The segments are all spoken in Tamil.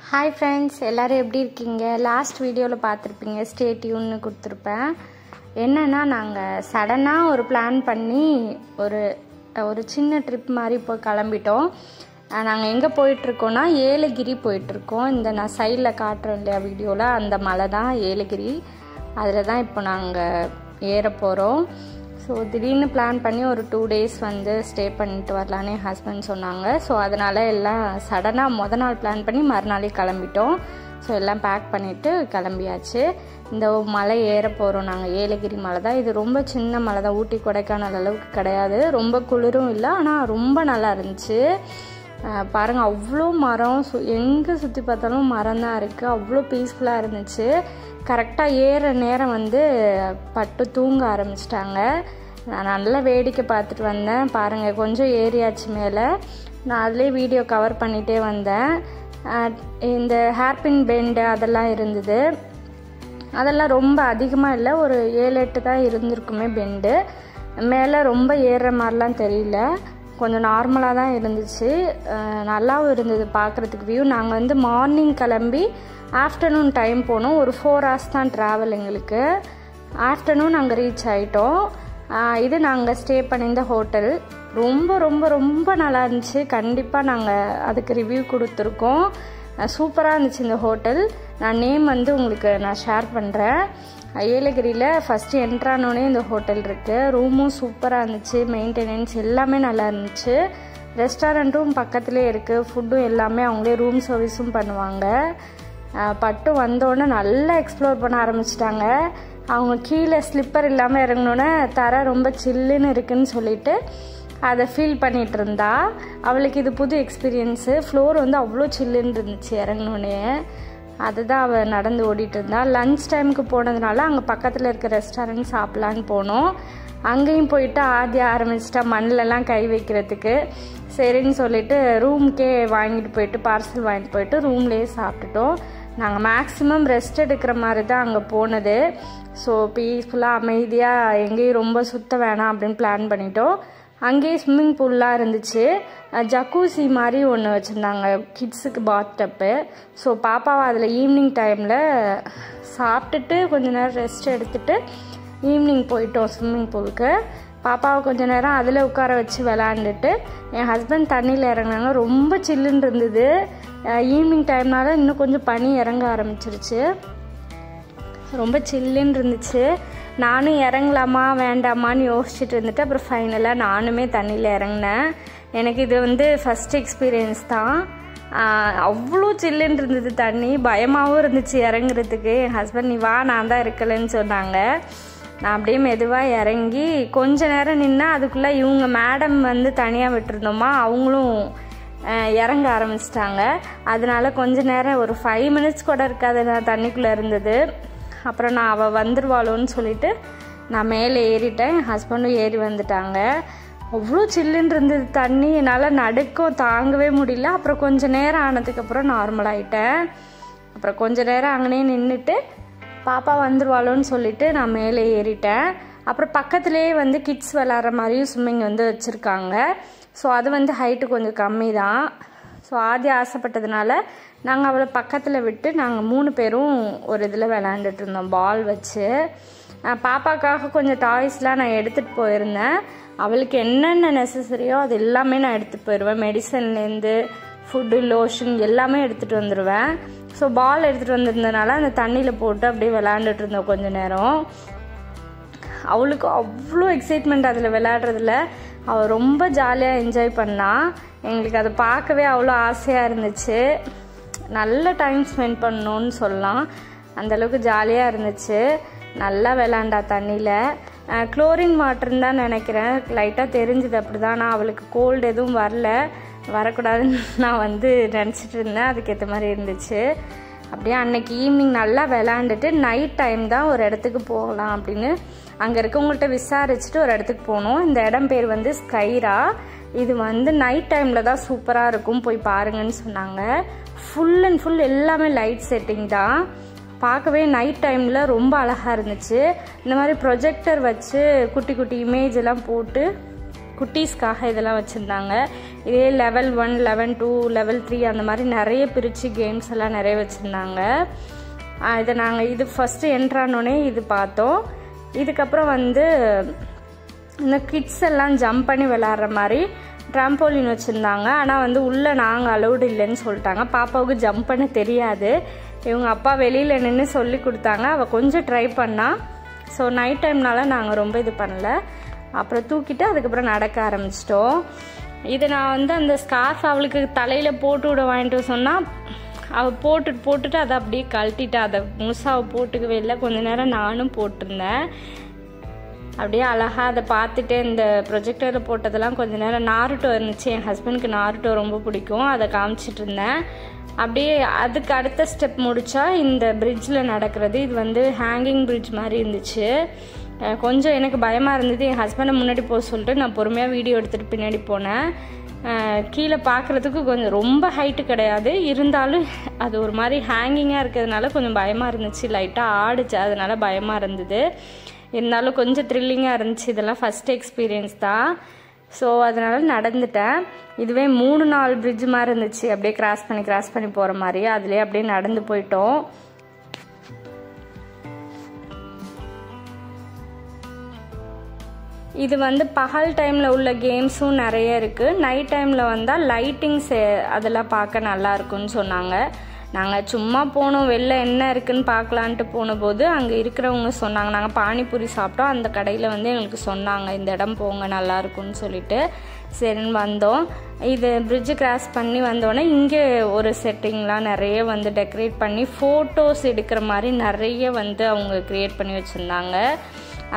ஹாய் ஃப்ரெண்ட்ஸ், எல்லோரும் எப்படி இருக்கீங்க? லாஸ்ட் வீடியோவில் பார்த்துருப்பீங்க, ஸ்டே டியூன்னு கொடுத்துருப்பேன். என்னென்னா, நாங்கள் சடனாக ஒரு பிளான் பண்ணி ஒரு சின்ன ட்ரிப் மாதிரி இப்போ கிளம்பிட்டோம். நாங்கள் எங்கே போயிட்டுருக்கோன்னா ஏலகிரி போயிட்டுருக்கோம். இந்த நான் சைடில் காட்டுறேன் இல்லையா வீடியோவில், அந்த மலை தான் ஏலகிரி. அதில் தான் இப்போ நாங்கள் ஏற போகிறோம். ஸோ திடீர்னு பிளான் பண்ணி ஒரு 2 days வந்து ஸ்டே பண்ணிட்டு வரலான்னு என் ஹஸ்பண்ட் சொன்னாங்க. ஸோ அதனால் எல்லாம் சடனாக மொதல் நாள் பிளான் பண்ணி மறுநாளே கிளம்பிட்டோம். ஸோ எல்லாம் பேக் பண்ணிவிட்டு கிளம்பியாச்சு. இந்த மலை ஏற போகிறோம் நாங்கள். ஏலகிரி மலை தான் இது. ரொம்ப சின்ன மலை தான், ஊட்டி கொடைக்கானல் அளவுக்கு கிடையாது. ரொம்ப குளிரும் இல்லை, ஆனால் ரொம்ப நல்லா இருந்துச்சு. பாருங்கள், அவ்வளோ மரம், எங்கே சுற்றி பார்த்தாலும் மரம் தான் இருக்குது. அவ்வளோ பீஸ்ஃபுல்லாக இருந்துச்சு. கரெக்டாக ஏற நேரம் வந்து பட்டு தூங்க ஆரம்பிச்சிட்டாங்க. நான் நல்லா வேடிக்கை பார்த்துட்டு வந்தேன். பாருங்கள், கொஞ்சம் ஏறியாச்சு மேலே. நான் அதிலே வீடியோ கவர் பண்ணிகிட்டே வந்தேன். இந்த ஹேர்பின் பெண்டு அதெல்லாம் இருந்தது. அதெல்லாம் ரொம்ப அதிகமாக இல்லை, ஒரு 7-8 தான் இருந்திருக்குமே பெண்டு. மேலே ரொம்ப ஏறுற மாதிரிலாம் தெரியல, கொஞ்சம் நார்மலாக தான் இருந்துச்சு. நல்லாவும் இருந்தது பார்க்குறதுக்கு வியூ. நாங்கள் வந்து மார்னிங் கிளம்பி ஆஃப்டர்நூன் டைம் போனோம். ஒரு 4 hours தான் ட்ராவல் எங்களுக்கு. ஆஃப்டர்நூன் அங்கே ரீச் ஆகிட்டோம். இது நாங்கள் ஸ்டே பண்ணியிருந்த ஹோட்டல். ரொம்ப ரொம்ப ரொம்ப நல்லா இருந்துச்சு. கண்டிப்பாக நாங்கள் அதுக்கு ரிவ்யூ கொடுத்துருக்கோம். சூப்பராக இருந்துச்சு இந்த ஹோட்டல். நான் நேம் வந்து உங்களுக்கு நான் ஷேர் பண்ணுறேன். ஏலகிரியில் ஃபஸ்ட்டு என்ட்ரானோடனே இந்த ஹோட்டல் இருக்குது. ரூமும் சூப்பராக இருந்துச்சு. மெயின்டெனன்ஸ் எல்லாமே நல்லா இருந்துச்சு. ரெஸ்டாரண்ட்டும் பக்கத்துலேயே இருக்குது. ஃபுட்டும் எல்லாமே அவங்களே ரூம் சர்வீஸும் பண்ணுவாங்க. பட்டு வந்தோடனே நல்லா எக்ஸ்ப்ளோர் பண்ண ஆரம்பிச்சிட்டாங்க. அவங்க கீழே ஸ்லிப்பர் இல்லாமல் இறங்கினோன்னே தரை ரொம்ப சில்லுன்னு இருக்குதுன்னு சொல்லிட்டு அதை ஃபீல் பண்ணிகிட்டு இருந்தா. அவளுக்கு இது புது எக்ஸ்பீரியன்ஸு. ஃப்ளோர் வந்து அவ்வளோ சில்லுன்னு இருந்துச்சு இறங்கினோடனே. அதுதான் அவள் நடந்து ஓடிட்டு இருந்தா. லன்ச் டைமுக்கு போனதுனால அங்கே பக்கத்தில் இருக்க ரெஸ்டாரண்ட் சாப்பிட்லான்னு போனோம். அங்கேயும் போயிட்டு ஆரம்பிச்சிட்டா மண்ணிலலாம் கை வைக்கிறதுக்கு. சரின்னு சொல்லிட்டு ரூமுக்கே வாங்கிட்டு போயிட்டு பார்சல் வாங்கிட்டு போயிட்டு ரூம்லேயே சாப்பிட்டுட்டோம். நாங்கள் மேக்ஸிமம் ரெஸ்ட் எடுக்கிற மாதிரி தான் அங்கே போனது. ஸோ பீஸ்ஃபுல்லாக அமைதியாக எங்கேயும் ரொம்ப சுற்ற வேணாம் அப்படின்னு பிளான் பண்ணிட்டோம். அங்கேயே ஸ்விம்மிங் பூல்லாம் இருந்துச்சு. ஜக்கூசி மாதிரி ஒன்று வச்சுருந்தாங்க, கிட்ஸுக்கு பாத் டப்பு. ஸோ பாப்பாவை அதில் ஈவினிங் டைமில் சாப்பிட்டுட்டு கொஞ்சம் நேரம் ரெஸ்ட் எடுத்துகிட்டு ஈவினிங் போயிட்டோம் ஸ்விம்மிங் பூலுக்கு. பாப்பாவை கொஞ்சம் நேரம் அதில் உட்கார வச்சு விளாண்டுட்டு என் ஹஸ்பண்ட் தண்ணியில் இறங்கினாங்க. ரொம்ப சில்லுன்னு இருந்தது. ஈவினிங் டைம்னால இன்னும் கொஞ்சம் பனி இறங்க ஆரம்பிச்சிருச்சு. ரொம்ப சில்லுன்னு இருந்துச்சு. நானும் இறங்கலாமா வேண்டாமான்னு யோசிச்சுட்டு இருந்துட்டு அப்புறம் ஃபைனலாக நானுமே தண்ணியில் இறங்கினேன். எனக்கு இது வந்து ஃபஸ்ட் எக்ஸ்பீரியன்ஸ் தான். அவ்வளோ சில்லுன்னு இருந்தது தண்ணி. பயமாகவும் இருந்துச்சு இறங்குறதுக்கு. என் ஹஸ்பண்ட் நீ வா, நான் தான் இருக்கலைன்னு சொன்னாங்க. நான் அப்படியே மெதுவாக இறங்கி கொஞ்ச நேரம் நின்னா அதுக்குள்ளே இவங்க மேடம் வந்து தனியாக விட்டுருந்தோமா, அவங்களும் இறங்க ஆரம்பிச்சிட்டாங்க. அதனால கொஞ்ச நேரம் ஒரு 5 minutes கூட இருக்காது நான் தண்ணிக்குள்ளே இருந்தது. அப்புறம் நான் அவள் வந்துடுவாளோன்னு சொல்லிட்டு நான் மேலே ஏறிட்டேன். என் ஹஸ்பண்டும் ஏறி வந்துட்டாங்க. அவ்வளோ சில்லுன்னு இருந்தது தண்ணி. என்னால் நடுக்கம் தாங்கவே முடியல. அப்புறம் கொஞ்சம் நேரம் ஆனதுக்கப்புறம் நார்மலாகிட்டேன். அப்புறம் கொஞ்சம் நேரம் அங்கனே நின்றுட்டு பாப்பா வந்துடுவாளோன்னு சொல்லிட்டு நான் மேலே ஏறிட்டேன். அப்புறம் பக்கத்துலேயே வந்து கிட்ஸ் விளாட்ற மாதிரியும் ஸ்விம்மிங் வந்து வச்சுருக்காங்க. ஸோ அது வந்து ஹைட்டு கொஞ்சம் கம்மி தான். ஸோ ஆசைப்பட்டதுனால நாங்கள் அவளை பக்கத்தில் விட்டு நாங்கள் 3 பேரும் ஒரு இதில் விளாண்டுட்டு இருந்தோம், பால் வச்சு. பாப்பாக்காக கொஞ்சம் டாய்ஸ்லாம் நான் எடுத்துகிட்டு போயிருந்தேன். அவளுக்கு என்னென்ன நெசசரியோ அது எல்லாமே நான் எடுத்துகிட்டு போயிடுவேன். மெடிசன்லேருந்து ஃபுட்டு, லோஷன் எல்லாமே எடுத்துகிட்டு வந்துடுவேன். ஸோ பால் எடுத்துகிட்டு வந்திருந்தனால அந்த தண்ணியில் போட்டு அப்படியே விளாண்டுட்டு இருந்தோம் கொஞ்ச நேரம். அவளுக்கு அவ்வளோ எக்ஸைட்மெண்ட் அதில் விளையாடுறதுல. அவள் ரொம்ப ஜாலியாக என்ஜாய் பண்ணா. எங்களுக்கு அதை பார்க்கவே அவ்வளோ ஆசையாக இருந்துச்சு. நல்ல டைம் ஸ்பெண்ட் பண்ணணுன்னு சொல்லலாம், அந்தளவுக்கு ஜாலியாக இருந்துச்சு. நல்லா விளாண்டா தண்ணியில். குளோரின் வாட்டர்ன்னு தான் நினைக்கிறேன், லைட்டாக தெரிஞ்சுது அப்படி தான். நான் அவளுக்கு கோல்டு எதுவும் வரக்கூடாதுன்னு நான் வந்து நினச்சிட்டு இருந்தேன். அதுக்கேற்ற மாதிரி இருந்துச்சு. அப்படியே அன்னைக்கு ஈவினிங் நல்லா விளாண்டுட்டு நைட் டைம் தான் ஒரு இடத்துக்கு போகலாம் அப்படின்னு அங்கே இருக்கவங்கள்ட்ட விசாரிச்சுட்டு ஒரு இடத்துக்கு போனோம். இந்த இடம் பேர் வந்து ஸ்கைரா. இது வந்து நைட் டைமில் தான் சூப்பராக இருக்கும், போய் பாருங்கன்னு சொன்னாங்க. ஃபுல் அண்ட் ஃபுல் எல்லாமே லைட் செட்டிங் தான். பார்க்கவே நைட் டைமில் ரொம்ப அழகாக இருந்துச்சு. இந்த மாதிரி ப்ரொஜெக்டர் வச்சு குட்டி குட்டி இமேஜ் எல்லாம் போட்டு குட்டீஸ்க்காக இதெல்லாம் வச்சுருந்தாங்க. இதே லெவல் 1 லெவல் 2 லெவல் 3 அந்த மாதிரி நிறைய பிரித்து கேம்ஸ் எல்லாம் நிறைய வச்சுருந்தாங்க. இதை நாங்கள் இது ஃபஸ்ட்டு என்ட்ரானோடனே இது பார்த்தோம். இதுக்கப்புறம் வந்து இந்த கிட்ஸ் எல்லாம் ஜம்ப் பண்ணி விளாட்ற மாதிரி ட்ராம்போலின் வச்சுருந்தாங்க. ஆனால் வந்து உள்ளே நாங்கள் அலௌடு இல்லைன்னு சொல்லிட்டாங்க. பாப்பாவுக்கு ஜம்ப் பண்ண தெரியாது. இவங்க அப்பா வெளியில் நின்று சொல்லி கொடுத்தாங்க. அவள் கொஞ்சம் ட்ரை பண்ணால். ஸோ நைட் டைம்னால நாங்கள் ரொம்ப இது பண்ணல. அப்புறம் தூக்கிட்டு அதுக்கப்புறம் நடக்க ஆரம்பிச்சிட்டோம். இது நான் வந்து அந்த ஸ்கார்ஃப் அவளுக்கு தலையில் போட்டு விட வாங்கிட்டு சொன்னால் அவள் போட்டுட்டு அதை அப்படியே கழட்டிட்டா. அதை முழுசாக அவள் போட்டுக்கவே இல்லை. கொஞ்சம் நேரம் நானும் போட்டிருந்தேன். அப்படியே அழகாக அதை பார்த்துட்டு இந்த ப்ரொஜெக்டரில் போட்டதெல்லாம் கொஞ்சம் நேரம் நாருட்டோ இருந்துச்சு. என் ஹஸ்பண்டுக்கு நாருட்டோ ரொம்ப பிடிக்கும். அதை காமிச்சிட்டு இருந்தேன். அப்படியே அதுக்கு அடுத்த ஸ்டெப் முடித்தா இந்த பிரிட்ஜில் நடக்கிறது. இது வந்து ஹேங்கிங் பிரிட்ஜ் மாதிரி இருந்துச்சு. கொஞ்சம் எனக்கு பயமாக இருந்தது. என் ஹஸ்பண்டை முன்னாடி போக சொல்லிட்டு நான் பொறுமையாக வீடியோ எடுத்துகிட்டு பின்னாடி போனேன். கீழே பார்க்குறதுக்கு கொஞ்சம் ரொம்ப ஹைட்டு கிடையாது, இருந்தாலும் அது ஒரு மாதிரி ஹேங்கிங்காக இருக்கிறதுனால கொஞ்சம் பயமாக இருந்துச்சு. லைட்டாக ஆடிச்சு, அதனால பயமாக இருந்தது. இருந்தாலும் கொஞ்சம் த்ரில்லிங்காக இருந்துச்சு. இதெல்லாம் ஃபஸ்ட் எக்ஸ்பீரியன்ஸ் தான். ஸோ அதனால் நடந்துட்டேன். இதுவே 3-4 பிரிட்ஜ் மாதிரி இருந்துச்சு. அப்படியே கிராஸ் பண்ணி போகிற மாதிரி. அதுலேயே அப்படியே நடந்து போயிட்டோம். இது வந்து பகல் டைமில் உள்ள கேம்ஸும் நிறைய இருக்குது. நைட் டைமில் வந்தால் லைட்டிங்ஸ் அதெல்லாம் பார்க்க நல்லா இருக்குன்னு சொன்னாங்க. நாங்கள் சும்மா போனோம், வெளில என்ன இருக்குதுன்னு பார்க்கலான்ட்டு போனபோது அங்கே இருக்கிறவங்க சொன்னாங்க. நாங்கள் பானிபூரி சாப்பிட்டோம். அந்த கடையில் வந்து எங்களுக்கு சொன்னாங்க இந்த இடம் போங்க நல்லா இருக்குன்னு சொல்லிட்டு சரின்னு வந்தோம். இது பிரிட்ஜு கிராஸ் பண்ணி வந்தோடனே இங்கே ஒரு செட்டிங்லாம் நிறைய வந்து டெக்கரேட் பண்ணி ஃபோட்டோஸ் எடுக்கிற மாதிரி நிறைய வந்து அவங்க க்ரியேட் பண்ணி வச்சுருந்தாங்க.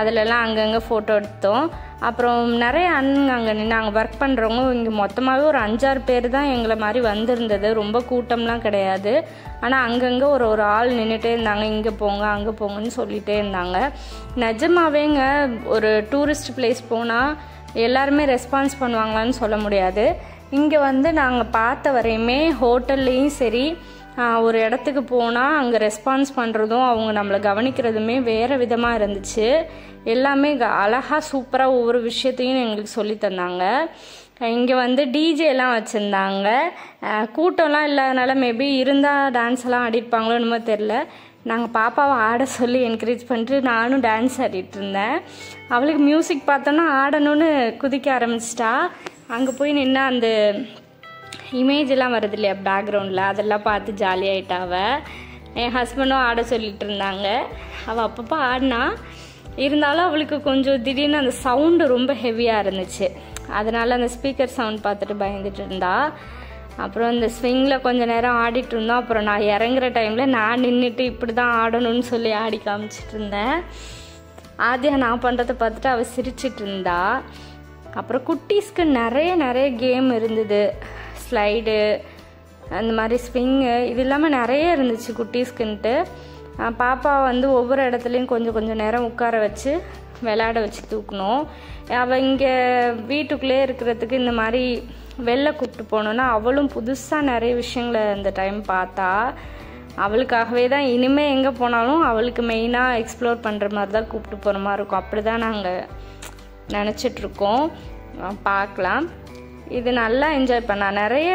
அதிலெல்லாம் அங்கங்கே ஃபோட்டோ எடுத்தோம். அப்புறம் நிறைய அங்கே நாங்கள் ஒர்க் பண்ணுறவங்க இங்கே மொத்தமாகவே ஒரு 5-6 பேர் தான் எங்களை மாதிரி வந்திருந்தது. ரொம்ப கூட்டம்லாம் கிடையாது. ஆனால் அங்கங்கே ஒரு ஆள் நின்றுட்டே இருந்தாங்க. இங்கே போங்க அங்கே போங்கன்னு சொல்லிகிட்டே இருந்தாங்க. நிஜமாவேங்க ஒரு டூரிஸ்ட் பிளேஸ் போனால் எல்லாருமே ரெஸ்பான்ஸ் பண்ணுவாங்களான்னு சொல்ல முடியாது. இங்கே வந்து நாங்கள் பார்த்த வரையுமே ஹோட்டல்லையும் சரி, ஒரு இடத்துக்கு போனால் அங்கே ரெஸ்பான்ஸ் பண்ணுறதும் அவங்க நம்மளை கவனிக்கிறதுமே வேறு விதமாக இருந்துச்சு. எல்லாமே அழகாக சூப்பராக ஒவ்வொரு விஷயத்தையும் எங்களுக்கு சொல்லி தந்தாங்க. இங்கே வந்து டிஜேலாம் வச்சுருந்தாங்க. கூட்டம்லாம் இல்லாதனால மேபி இருந்தால் டான்ஸ் எல்லாம் ஆடிருப்பாங்களோ என்னமோ தெரில. நாங்கள் பாப்பாவை ஆட சொல்லி என்கரேஜ் பண்ணிட்டு நானும் டான்ஸ் ஆடிட்டு இருந்தேன். அவளுக்கு மியூசிக் பார்த்தோன்னா ஆடணும்னு குதிக்க ஆரம்பிச்சிட்டா. அங்கே போய் நின்று அந்த இமேஜ் எல்லாம் வருது இல்லையா பேக்ரவுண்டில், அதெல்லாம் பார்த்து ஜாலியாகிட்டா அவள். என் ஹஸ்பண்டும் ஆட சொல்லிட்டு இருந்தாங்க. அவள் அப்பப்போ ஆடினா, இருந்தாலும் அவளுக்கு கொஞ்சம் திடீர்னு அந்த சவுண்டு ரொம்ப ஹெவியாக இருந்துச்சு. அதனால் அந்த ஸ்பீக்கர் சவுண்ட் பார்த்துட்டு பயந்துட்டு இருந்தா. அப்புறம் இந்த ஸ்விங்கில் கொஞ்சம் நேரம் ஆடிட்டு இருந்தோம். அப்புறம் நான் இறங்குற டைமில் நான் நின்றுட்டு இப்படி தான் ஆடணும்னு சொல்லி ஆடி காமிச்சிட்டு இருந்தேன். ஆதியா நான் பண்ணுறதை பார்த்துட்டு அவள் சிரிச்சிட்டு இருந்தா. அப்புறம் குட்டீஸ்க்கு நிறைய கேம் இருந்தது. ஸ்லைடு, அந்த மாதிரி ஸ்விங்கு, இது இல்லாமல் நிறைய இருந்துச்சு குட்டீஸ்க்குன்ட்டு. பாப்பா வந்து ஒவ்வொரு இடத்துலையும் கொஞ்சம் நேரம் உட்கார வச்சு விளையாட வச்சு தூக்கணும். அவள் இங்கே வீட்டுக்குள்ளே இருக்கிறதுக்கு இந்த மாதிரி வெளில கூப்பிட்டு போனோன்னா அவளும் புதுசாக நிறைய விஷயங்களை அந்த டைம் பார்த்தா. அவளுக்காகவே தான் இனிமேல் எங்கே போனாலும் அவளுக்கு மெயினாக எக்ஸ்ப்ளோர் பண்ணுற மாதிரி தான் கூப்பிட்டு போகிற மாதிரி இருக்கும். அப்படி தான் நாங்கள் நினச்சிட்ருக்கோம். பார்க்கலாம். இது நல்லா என்ஜாய் பண்ணா. நிறைய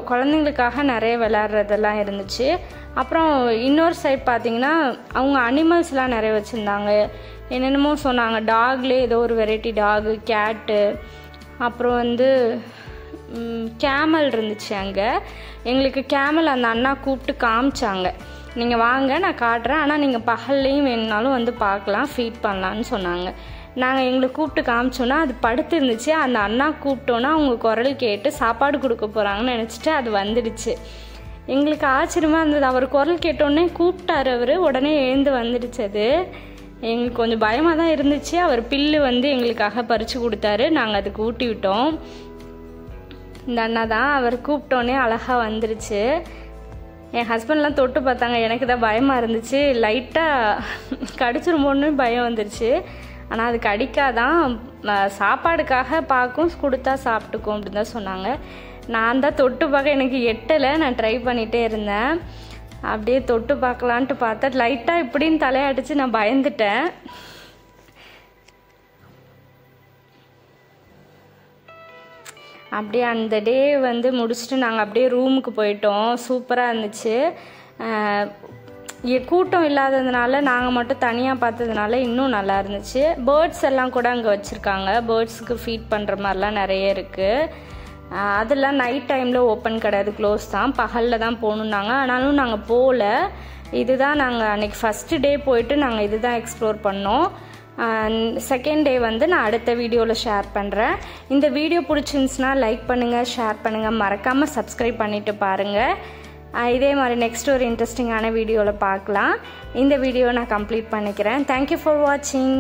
குழந்தைங்களுக்காக நிறைய விளையாடுறதெல்லாம் இருந்துச்சு. அப்புறம் இன்னொரு சைட் பார்த்திங்கன்னா அவங்க அனிமல்ஸ்லாம் நிறைய வச்சுருந்தாங்க. என்னென்னமோ சொன்னாங்க. டாக்லேயே ஏதோ ஒரு வெரைட்டி டாகு, கேட்டு, அப்புறம் வந்து கேமல் இருந்துச்சு. அங்கே எங்களுக்கு கேமல் அந்த அண்ணா கூப்பிட்டு காமிச்சாங்க. நீங்கள் வாங்க நான் காட்டுறேன், ஆனால் நீங்கள் பகல்லையும் வேணுனாலும் வந்து பார்க்கலாம், ஃபீட் பண்ணலான்னு சொன்னாங்க. நாங்கள் எங்களை கூப்பிட்டு காமிச்சோன்னா அது படுத்து இருந்துச்சு. அந்த அண்ணா கூப்பிட்டோன்னா அவங்க குரல் கேட்டு சாப்பாடு கொடுக்க போகிறாங்கன்னு நினச்சிட்டு அது வந்துடுச்சு. எங்களுக்கு ஆச்சரியமாக இருந்தது. அவர் குரல் கேட்டோடனே கூப்பிட்டார். அவர் உடனே எழுந்து வந்துடுச்சு. அது எங்களுக்கு கொஞ்சம் பயமாக தான் இருந்துச்சு. அவர் பில்லு வந்து எங்களுக்காக பறித்து கொடுத்தாரு. நாங்கள் அதுக்கு ஊட்டி விட்டோம். இந்த அண்ணா தான். அவர் கூப்பிட்டோன்னே அழகாக வந்துடுச்சு. என் ஹஸ்பண்ட்லாம் தொட்டு பார்த்தாங்க. எனக்கு தான் பயமாக இருந்துச்சு. லைட்டாக கடிச்சிருமோன்னு பயம் வந்துருச்சு. ஆனால் அது கடிக்காதான், சாப்பாடுக்காக பார்க்கும், கொடுத்தா சாப்பிட்டுக்கும் அப்படின்னு தான் சொன்னாங்க. நான் தான் தொட்டு பார்க்க எனக்கு எட்டலை. நான் ட்ரை பண்ணிகிட்டே இருந்தேன். அப்படியே தொட்டு பார்க்கலான்ட்டு பார்த்தா லைட்டாக இப்படின்னு தலையாடிச்சு. நான் பயந்துட்டேன். அப்படியே அந்த டே வந்து முடிச்சுட்டு நாங்கள் அப்படியே ரூமுக்கு போயிட்டோம். சூப்பராக இருந்துச்சு. கூட்டம் இல்லாததுனால நாங்கள் மட்டும் தனியாக பார்த்ததுனால இன்னும் நல்லா இருந்துச்சு. பேர்ட்ஸ் எல்லாம் கூட அங்கே வச்சுருக்காங்க. பேர்ட்ஸுக்கு ஃபீட் பண்ணுற மாதிரிலாம் நிறைய இருக்குது. அதெல்லாம் நைட் டைமில் ஓப்பன் கிடையாது, க்ளோஸ் தான். பகலில் தான் போகணுன்னாங்க. ஆனாலும் நாங்கள் போகல. இதுதான் நாங்கள் அன்றைக்கி ஃபஸ்ட்டு டே போயிட்டு நாங்கள் இது தான் எக்ஸ்ப்ளோர் பண்ணோம். செகண்ட் டே வந்து நான் அடுத்த வீடியோவில் ஷேர் பண்ணுறேன். இந்த வீடியோ பிடிச்சிருந்துச்சுன்னா லைக் பண்ணுங்கள், ஷேர் பண்ணுங்கள், மறக்காமல் சப்ஸ்கிரைப் பண்ணிவிட்டு பாருங்கள். இதே மாதிரி நெக்ஸ்ட் ஒரு இன்ட்ரெஸ்டிங்கான வீடியோவில் பார்க்கலாம். இந்த வீடியோ நான் கம்ப்ளீட் பண்ணிக்கிறேன். தேங்க்யூ ஃபார் வாட்சிங்.